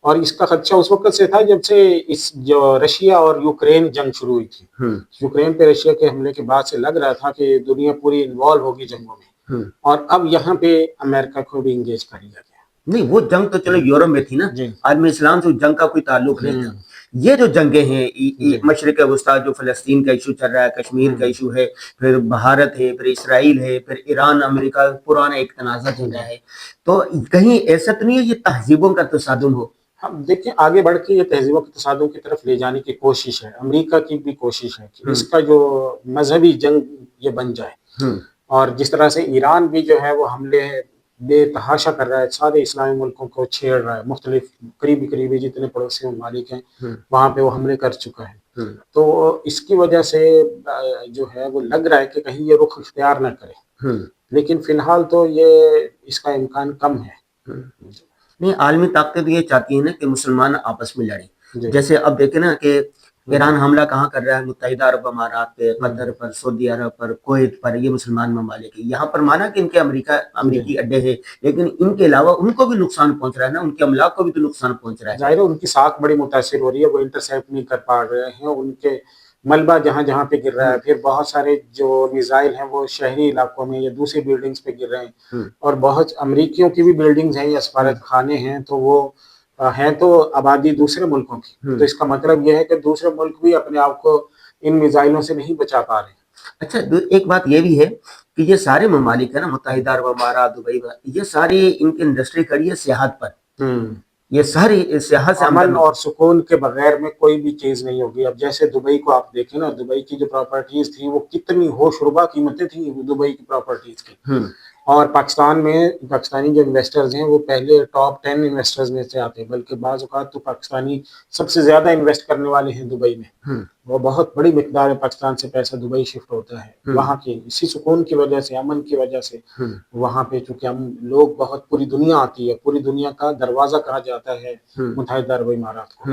اور اس کا خدشہ اس وقت سے تھا جب سے اس جو رشیا اور یوکرین جنگ شروع ہوئی تھی. یوکرین پہ رشیا کے حملے کے بعد سے لگ رہا تھا کہ دنیا پوری انوالو ہوگی جنگوں میں, اور اب یہاں پہ امریکہ کو بھی انگیج کر لیا گیا. نہیں, وہ جنگ تو چلو یورپ میں تھی نا, عالم اسلام سے جنگ کا کوئی تعلق نہیں تھا. یہ جو جنگیں ہیں مشرق وسطیٰ, جو فلسطین کا ایشو چل رہا ہے, کشمیر کا ایشو ہے, پھر بھارت ہے, پھر اسرائیل ہے, پھر ایران امریکہ, پرانا ایک تنازع چل رہا ہے, تو کہیں ایسا تو نہیں ہے یہ تہذیبوں کا تصادم ہو؟ ہم دیکھیں آگے بڑھ کے یہ تہذیبوں کے تصادم کی طرف لے جانے کی کوشش ہے, امریکہ کی بھی کوشش ہے کہ اس کا جو مذہبی جنگ یہ بن جائے. اور جس طرح سے ایران بھی جو ہے وہ حملے بے تحاشا کر رہا ہے, سارے اسلامی ملکوں کو چھیڑ رہا ہے, مختلف قریبی جتنے پڑوسی ممالک ہیں وہاں پہ وہ حملے کر چکا ہے. تو اس کی وجہ سے جو ہے وہ لگ رہا ہے کہ کہیں یہ رخ اختیار نہ کرے, لیکن فی الحال تو یہ اس کا امکان کم ہے. نہیں, عالمی طاقتیں یہ چاہتی ہیں نا کہ مسلمان آپس میں لڑیں. جیسے اب دیکھیں نا کہ ایران حملہ کہاں کر رہا ہے, متحدہ عرب امارات پہ, قطر پر, سعودی عرب پر, کویت پر, یہ مسلمان ممالک ہیں. یہاں پر مانا کہ ان کے امریکی اڈے ہیں, لیکن ان کے علاوہ ان کو بھی نقصان پہنچ رہا ہے نا, ان کے املاک کو بھی تو نقصان پہنچ رہا ہے. ظاہر ہے ان کی ساکھ بڑی متاثر ہو رہی ہے, وہ انٹرسیپٹ نہیں کر پا رہے ہیں, ان کے ملبہ جہاں جہاں پہ گر رہا ہے, پھر بہت سارے جو میزائل ہیں وہ شہری علاقوں میں یا دوسری بلڈنگز پہ گر رہے ہیں, اور بہت امریکیوں کی بھی بلڈنگز ہیں یا سفارت خانے ہیں, تو وہ ہیں تو آبادی دوسرے ملکوں کی. تو اس کا مطلب یہ ہے کہ دوسرے ملک بھی اپنے آپ کو ان میزائلوں سے نہیں بچا پا رہے. اچھا, ایک بات یہ بھی ہے کہ یہ سارے ممالک ہیں نا, متحدہ عرب امارات, دبئی, یہ ساری ان کی انڈسٹری کری ہے سیاحت پر. یہ ساری سیاحت سے امن اور سکون کے بغیر میں کوئی بھی چیز نہیں ہوگی. اب جیسے دبئی کو آپ دیکھیں نا, دبئی کی جو پراپرٹیز تھی وہ کتنی ہوش ربا قیمتیں تھیں دبئی کی پراپرٹیز کی, اور پاکستان میں پاکستانی جو انویسٹرز ہیں وہ پہلے ٹاپ 10 انویسٹرز میں سے آتے ہیں, بلکہ بعض اوقات تو پاکستانی سب سے زیادہ انویسٹ کرنے والے ہیں دبئی میں. وہ بہت بڑی مقدار ہے پاکستان سے پیسہ دبئی شفٹ ہوتا ہے وہاں کی اسی سکون کی وجہ سے, امن کی وجہ سے. وہاں پہ چونکہ ہم لوگ بہت پوری دنیا آتی ہے, پوری دنیا کا دروازہ کہا جاتا ہے متحدہ عرب امارات کو.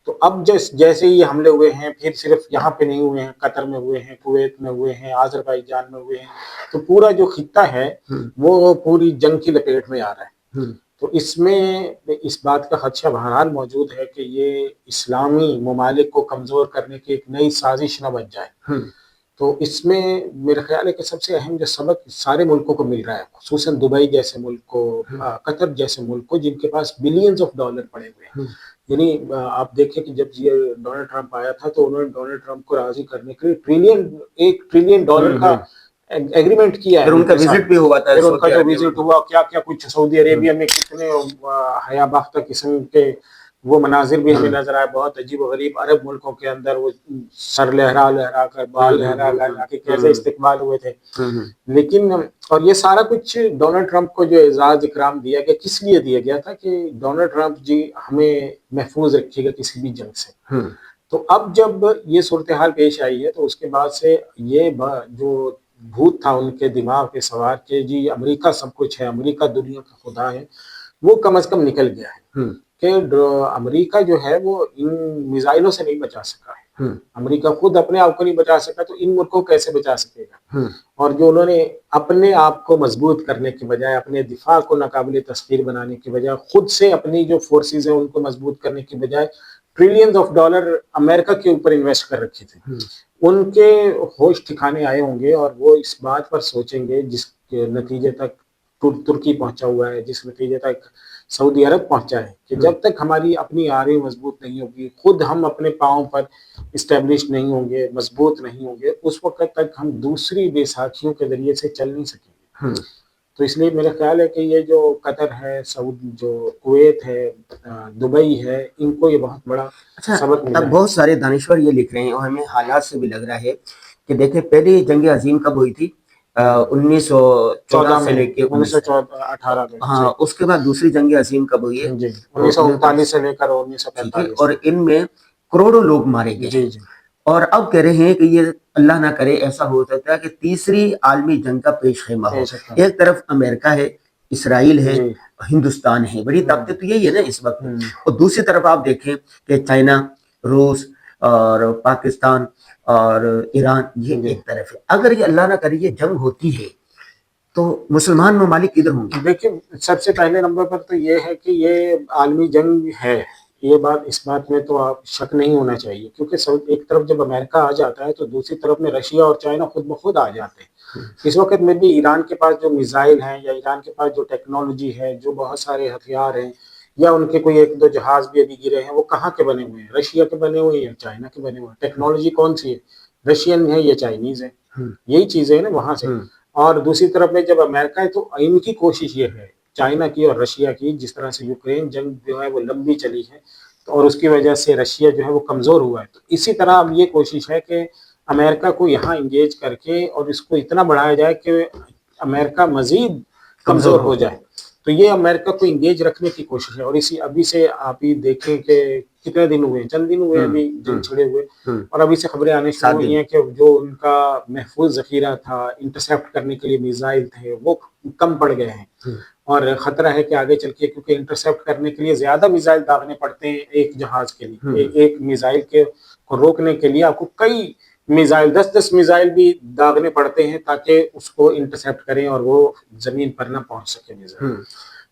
تو اب جیسے یہ حملے ہوئے ہیں, پھر صرف یہاں پہ نہیں ہوئے ہیں, قطر میں ہوئے ہیں, کویت میں ہوئے ہیں, آذربائیجان میں ہوئے ہیں, تو پورا جو خطہ ہے وہ پوری جنگ کی لپیٹ میں آ رہا ہے. تو اس میں اس بات کا خدشہ بہرحال موجود ہے کہ یہ اسلامی ممالک کو کمزور کرنے کی ایک نئی سازش نہ بن جائے. تو اس میں میرا خیال ہے کہ سب سے اہم جو سبق سارے ملکوں کو مل رہا ہے, خصوصاً دبئی جیسے ملک کو, قطر جیسے ملک کو, جن کے پاس بلینز آف ڈالر پڑے ہوئے ہیں. یعنی آپ دیکھیں کہ جب یہ ڈونلڈ ٹرمپ آیا تھا تو انہوں نے ڈونلڈ ٹرمپ کو راضی کرنے کے لیے $1 ٹریلین کا ایگریمنٹ کیا ہے. ان کا وزٹ بھی ہوا تھا, پھر ان کا جو وزٹ ہوا, کیا کیا کچھ سعودی عربیہ میں کتنے حیا باختہ قسم کے وہ مناظر بھی ہمیں نظر آئے, بہت عجیب و غریب. عرب ملکوں کے اندر وہ سر لہرا لہرا کر, بال لہرا لہرا کے کیسے استقبال ہوئے تھے. لیکن اور یہ سارا کچھ ڈونلڈ ٹرمپ کو جو اعزاز اکرام دیا گیا, کس لیے دیا گیا تھا کہ ڈونلڈ ٹرمپ جی ہمیں محفوظ رکھیے گا کسی بھی جنگ سے. تو اب جب یہ صورتحال پیش آئی ہے تو اس کے بعد سے یہ جو بھوت تھا ان کے دماغ پہ سوار کہ جی امریکہ سب کچھ ہے, امریکہ دنیا کا خدا ہے, وہ کم از کم نکل گیا ہے. کہ امریکہ جو ہے وہ ان میزائلوں سے نہیں بچا سکا ہے, امریکہ خود اپنے آپ کو نہیں بچا سکا, تو ان ملکوں کو کیسے بچا سکے گا. اور جو انہوں نے اپنے آپ کو مضبوط کرنے کی بجائے, اپنے دفاع کو ناقابل تسخیر بنانے کی بجائے, خود سے اپنی جو فورسز ہیں ان کو مضبوط کرنے کی بجائے ٹریلینز آف ڈالر امریکہ کے اوپر انویسٹ کر رکھے تھے. ان کے ہوش ٹھکانے آئے ہوں گے اور وہ اس بات پر سوچیں گے, جس کے نتیجے تک ترکی پہنچا ہوا ہے, جس نتیجے تک سعودی عرب پہنچا ہے, کہ جب تک ہماری اپنی آرمی مضبوط نہیں ہوگی, خود ہم اپنے پاؤں پر اسٹیبلش نہیں ہوں گے, مضبوط نہیں ہوں گے, اس وقت تک ہم دوسری بیساکھیوں کے ذریعے سے چل نہیں سکیں گے. تو اس لیے میرا خیال ہے کہ یہ جو قطر ہے, جو کویت ہے, دبئی ہے, ان کو یہ بہت بڑا سبق ملا ہے. بہت سارے دانشور یہ لکھ رہے ہیں, اور ہمیں حالات سے بھی لگ رہا ہے کہ دیکھیں پہلی جنگ عظیم کب ہوئی تھی, 1914 سے لے کے 1918 میں. ہاں, اس کے بعد دوسری جنگ عظیم کب ہوئی ہے, 1939 سے لے کر 1945, اور ان میں کروڑوں لوگ مارے گئے. اور اب کہہ رہے ہیں کہ یہ اللہ نہ کرے ایسا ہو سکتا ہے کہ تیسری عالمی جنگ کا پیش خیمہ ہو. ایک طرف امریکہ ہے, اسرائیل ہے, ہندوستان ہے, بڑی طاقتیں تو یہی ہے نا اس وقت. اور دوسری طرف آپ دیکھیں کہ چائنا, روس اور پاکستان اور ایران, یہ ایک طرف ہے. اگر یہ اللہ نہ کرے یہ جنگ ہوتی ہے تو مسلمان ممالک کدھر ہوں گے؟ دیکھیں سب سے پہلے نمبر پر تو یہ ہے کہ یہ عالمی جنگ ہے، یہ اس بات میں تو آپ شک نہیں ہونا چاہیے، کیونکہ ایک طرف جب امریکہ آ جاتا ہے تو دوسری طرف میں رشیا اور چائنا خود بخود آ جاتے ہیں۔ اس وقت میں بھی ایران کے پاس جو میزائل ہیں یا ایران کے پاس جو ٹیکنالوجی ہے، جو بہت سارے ہتھیار ہیں، یا ان کے کوئی ایک دو جہاز بھی ابھی گرے ہیں، وہ کہاں کے بنے ہوئے ہیں؟ رشیا کے بنے ہوئے ہیں یا چائنا کے بنے ہوئے ہیں؟ ٹیکنالوجی کون سی ہے؟ رشین ہے یا چائنیز ہے؟ یہی چیزیں ہیں نا وہاں سے۔ اور دوسری طرف میں جب امریکہ ہے تو ان کی کوشش یہ ہے، چائنا کی اور رشیا کی، جس طرح سے یوکرین جنگ جو ہے وہ لمبی چلی ہے اور اس کی وجہ سے رشیا جو ہے وہ کمزور ہوا ہے، تو اسی طرح اب یہ کوشش ہے کہ امریکہ کو یہاں انگیج کر کے اور اس کو اتنا بڑھایا جائے کہ امریکہ مزید کمزور ہو جائے۔ تو یہ امریکہ کو انگیج رکھنے کی کوشش ہے، اور اسی ابھی سے آپ ہی دیکھیں کہ کتنے دن ہوئے ہیں، چند دن ہوئے ہیں ابھی جنگ چھڑے ہوئے، اور ابھی سے خبریں آنے شروع ہوئی ہیں کہ جو ان کا محفوظ ذخیرہ تھا، انٹرسیپٹ کرنے کے لیے میزائل تھے، وہ کم پڑ گئے ہیں، اور خطرہ ہے کہ آگے چل کے، کیونکہ انٹرسیپٹ کرنے کے لیے زیادہ میزائل داغنے پڑتے ہیں ایک جہاز کے لیے، ایک میزائل کو روکنے کے لیے آپ کو کئی میزائل، 10 میزائل بھی داغنے پڑتے ہیں تاکہ اس کو انٹرسیپٹ کریں اور وہ زمین پر نہ پہنچ سکے میزائل۔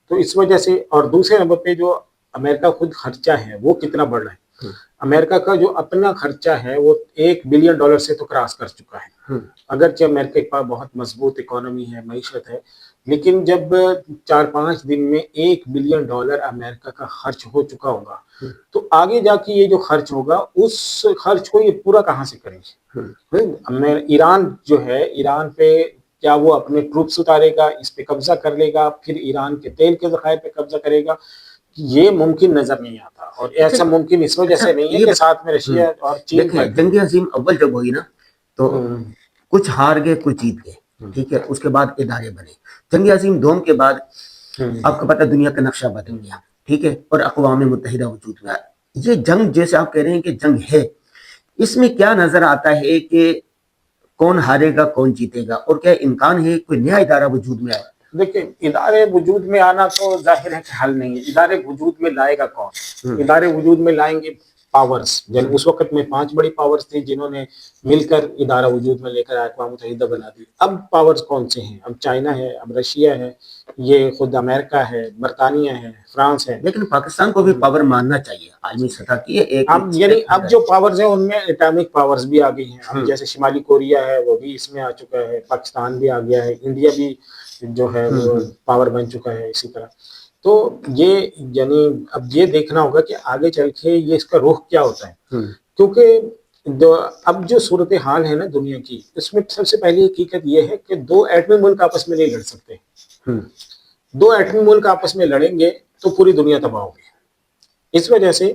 تو اس وجہ سے، اور دوسرے نمبر پہ جو امریکہ خود خرچہ ہے وہ کتنا بڑھ رہا ہے، امریکہ کا جو اپنا خرچہ ہے وہ $1 بلین سے تو کراس کر چکا ہے۔ اگرچہ امریکہ کے پاس بہت مضبوط اکانومی ہے، معیشت ہے، لیکن جب 4-5 دن میں $1 بلین امریکہ کا خرچ ہو چکا ہوگا تو آگے جا کے یہ جو خرچ ہوگا اس خرچ کو یہ پورا کہاں سے کریں گے؟ ایران جو ہے، ایران پہ کیا وہ اپنے ٹروپس اتارے گا، اس پہ قبضہ کر لے گا، پھر ایران کے تیل کے ذخائر پہ قبضہ کرے گا؟ یہ ممکن نظر نہیں آتا، اور ایسا ممکن اس وجہ سے نہیں ہے کہ ساتھ میں رشیا اور چین کا جنگ عظیم اول جب ہوئی نا تو کچھ ہار گئے کچھ جیت گئے، ٹھیک ہے، اس کے بعد ادارے بنے۔ جنگ عظیم دوم کے بعد آپ کو پتہ دنیا کا نقشہ بدل گیا، ٹھیک ہے، اور اقوام متحدہ وجود میں آیا۔ یہ جنگ جیسے آپ کہہ رہے ہیں کہ جنگ ہے، اس میں کیا نظر آتا ہے کہ کون ہارے گا کون جیتے گا، اور کیا امکان ہے کوئی نیا ادارہ وجود میں آئے؟ دیکھیں ادارے وجود میں آنا تو ظاہر ہے کہ حل نہیں ہے، ادارے وجود میں لائے گا کون؟ ادارے وجود میں لائیں گے پاورز، یعنی اس وقت میں 5 بڑی پاورز تھی جنہوں نے مل کر ادارہ وجود میں لے کر اقوام متحدہ بنا دی۔ اب پاورز کون سے ہیں؟ اب چائنا ہے، اب رشیا ہے، یہ خود امریکہ ہے، برطانیہ ہے، فرانس ہے۔ لیکن پاکستان کو بھی پاور ماننا چاہیے عالمی سطح کی ایک، اب جو پاورز ہیں ان میں ایٹامک پاورز بھی آ گئی ہیں، اب جیسے شمالی کوریا ہے وہ بھی اس میں آ چکا ہے، پاکستان بھی آ گیا ہے، انڈیا بھی جو ہے وہ پاور بن چکا ہے اسی طرح۔ تو یہ یعنی اب یہ دیکھنا ہوگا کہ آگے چل کے یہ اس کا رخ کیا ہوتا ہے، کیونکہ اب جو صورتحال ہے نا دنیا کی، اس میں سب سے پہلی حقیقت یہ ہے کہ 2 ایٹمی ملک آپس میں نہیں لڑ سکتے۔ 2 ایٹمی ملک آپس میں لڑیں گے تو پوری دنیا تباہ ہوگی۔ اس وجہ سے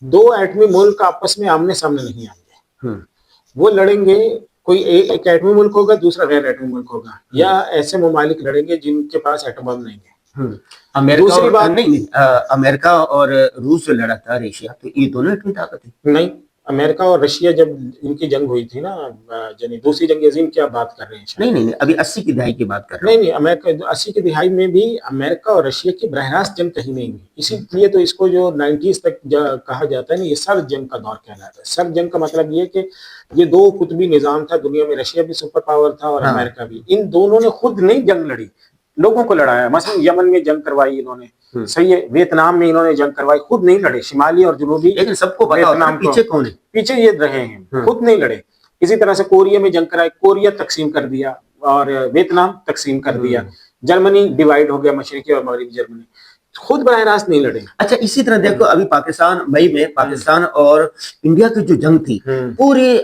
2 ایٹمی ملک آپس میں آمنے سامنے نہیں آئیں گے، وہ لڑیں گے، کوئی ایک ایٹمی ملک ہوگا، دوسرا غیر ایٹمی ملک ہوگا، یا ایسے ممالک لڑیں گے جن کے پاس ایٹم بم نہیں ہے۔ دوسری بات نہیں، امریکہ اور روس جو لڑا تھا، رشیا، تو یہ دونوں ایٹمی طاقت ہے؟ نہیں، امریکہ اور رشیا جب ان کی جنگ ہوئی تھی نا، یعنی دوسری جنگ عظیم کی آپ بات کر رہے ہیں؟ نہیں، ابھی 80 کی دہائی کی بات کر رہا ہوں۔ نہیں، امریکہ 80 کی دہائی میں بھی امریکہ اور رشیا کی براہ راست جنگ کہیں نہیں ہوئی، اسی لیے تو اس کو جو 90s تک کہا جاتا ہے نا، یہ سرد جنگ کا دور کہلاتا ہے۔ سرد جنگ کا مطلب یہ کہ یہ 2 قطبی نظام تھا دنیا میں، رشیا بھی سپر پاور تھا اور امریکہ بھی، ان دونوں نے خود نہیں جنگ لڑی، لوگوں کو لڑایا۔ مثلا یمن میں جنگ کروائی انہوں نے، صحیح ہے، ویتنام میں انہوں نے جنگ کروائی، خود نہیں لڑے، شمالی اور جنوبی، لیکن سب کو پتا ہوتا ہے پیچھے کون ہے، پیچھے یہ رہے ہیں، خود نہیں لڑے۔ اسی طرح سے کوریا میں جنگ کرائی، کوریا تقسیم کر دیا اور ویتنام تقسیم کر دیا، جرمنی ڈیوائیڈ ہو گیا، مشرقی اور مغربی جرمنی، خود براہ راست نہیں لڑے۔ اچھا، اسی طرح دیکھو ابھی پاکستان مئی میں پاکستان اور انڈیا کی جو جنگ تھی، پوری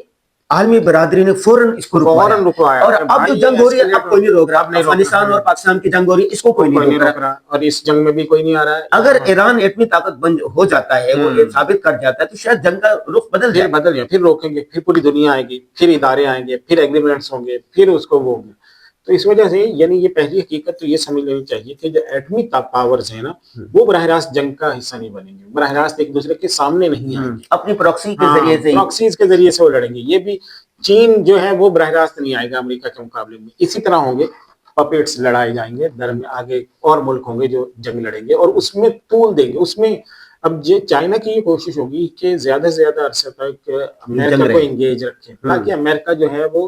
عالمی برادری نے فوراً اس کو رکوایا، اور اب جو جنگ ہو رہی ہے اب کوئی نہیں روک رہا، افغانستان اور پاکستان کی جنگ ہو رہی ہے، اس کو کوئی نہیں روک رہا، اور اس جنگ میں بھی کوئی نہیں آ رہا ہے۔ اگر ایران ایٹمی طاقت بند ہو جاتا ہے، وہ یہ ثابت کر جاتا ہے، تو شاید جنگ کا رخ بدل جائے، پھر روکیں گے، پھر پوری دنیا آئے گی، پھر ادارے آئیں گے، پھر ایگریمنٹس ہوں گے، پھر اس کو وہ ہوگا۔ تو اس وجہ سے یعنی یہ پہلی حقیقت تو یہ سمجھ لینی چاہیے کہ جو ایٹمی پاورز ہیں نا، وہ براہ راست جنگ کا حصہ نہیں بنیں گے، براہ راست ایک دوسرے کے سامنے نہیں آئیں گے، اپنی پراکسی کے ذریعے سے، پراکسیز کے ذریعے سے وہ لڑیں گے۔ یہ بھی چین جو ہے وہ براہ راست نہیں آئے گا امریکہ کے مقابلے میں، اسی طرح ہوں گے، پپیٹس لڑائے جائیں گے، درمیان آگے اور ملک ہوں گے جو جنگ لڑیں گے اور اس میں طول دیں گے۔ اس میں اب یہ چائنا کی یہ کوشش ہوگی کہ زیادہ سے زیادہ عرصے تک امریکہ کو انگیج رکھے، تاکہ امریکہ جو ہے وہ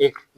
$1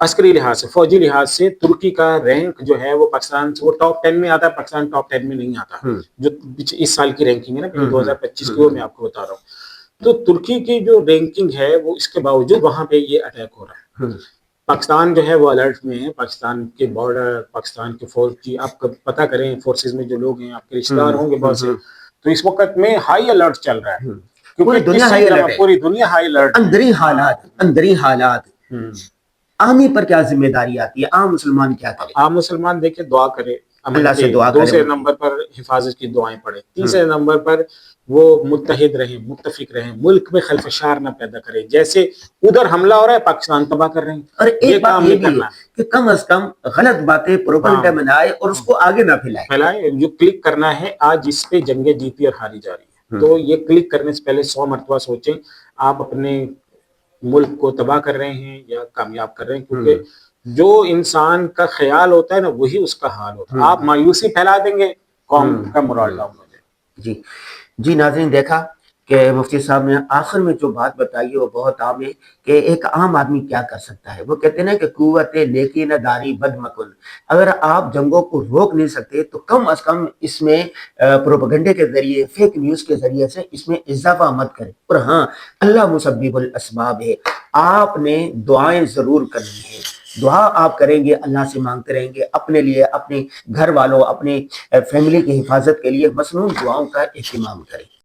عسکری لحاظ سے، فوجی لحاظ سے ترکی کا رینک جو ہے وہ پاکستان سے وہ ٹاپ 10 میں آتا ہے، پاکستان ٹاپ 10 میں نہیں آتا، جو اس سال کی رینکنگ ہے نا 2025 کی، وہ میں آپ کو بتا رہا ہوں۔ تو ترکی کی جو رینکنگ ہے وہ اس کے باوجود وہاں پہ یہ اٹیک ہو رہا ہے۔ پاکستان جو ہے وہ الرٹ میں ہے، پاکستان کے بارڈر، پاکستان کے فوج کی، آپ پتہ کریں فورسز میں جو لوگ ہیں، آپ کے رشتہ دار ہوں گے بہت سے، تو اس وقت میں ہائی الرٹ چل رہا ہے، پوری کیونکہ دنیا کسی ہائی طرح الرٹ ہے، پوری دنیا ہائی الرٹ ہے۔ اندری حالات عامی پر کیا ذمہ داری آتی ہے؟ عام مسلمان کیا کرے؟ عام مسلمان دیکھیں دعا کرے، اللہ سے دعا کرے، دوسرے نمبر پر حفاظت کی دعائیں پڑھیں، تیسرے نمبر پر وہ متحد رہیں، متفق رہیں، ملک میں خلفشار نہ پیدا کریں، جیسے ادھر حملہ ہو رہا ہے پاکستان تباہ کر رہے ہیں، اور ایک بات کام یہ نہیں بھی ہے کرنا کہ کم از کم غلط باتیں پروپیگنڈا میں نہ آئے اور اس کو آگے نہ پھیلائے۔ جو کلک کرنا ہے آج اس پہ جنگیں جیتی اور ہاری جا رہی ہیں، تو یہ کلک کرنے سے پہلے 100 مرتبہ سوچیں آپ اپنے ملک کو تباہ کر رہے ہیں یا کامیاب کر رہے ہیں، کیونکہ جو انسان کا خیال ہوتا ہے نا وہی اس کا حال ہوتا ہے۔ آپ مایوسی پھیلا دیں گے، قوم کا مرال ڈاؤن ہو جائے گا۔ جی جی ناظرین، دیکھا کہ مفتی صاحب نے آخر میں جو بات بتائی ہے وہ بہت عام ہے کہ ایک عام آدمی کیا کر سکتا ہے۔ وہ کہتے ہیں نا کہ قوت نیکی نہ داری بد مکن، اگر آپ جنگوں کو روک نہیں سکتے تو کم از کم اس میں پروپیگنڈے کے ذریعے، فیک نیوز کے ذریعے سے اس میں اضافہ مت کریں۔ اور ہاں، اللہ مسبب الاسباب ہے، آپ نے دعائیں ضرور کرنی ہے، دعا آپ کریں گے، اللہ سے مانگتے رہیں گے اپنے لیے، اپنے گھر والوں، اپنے فیملی کی حفاظت کے لیے مصنون دعاؤں کا اہتمام کریں۔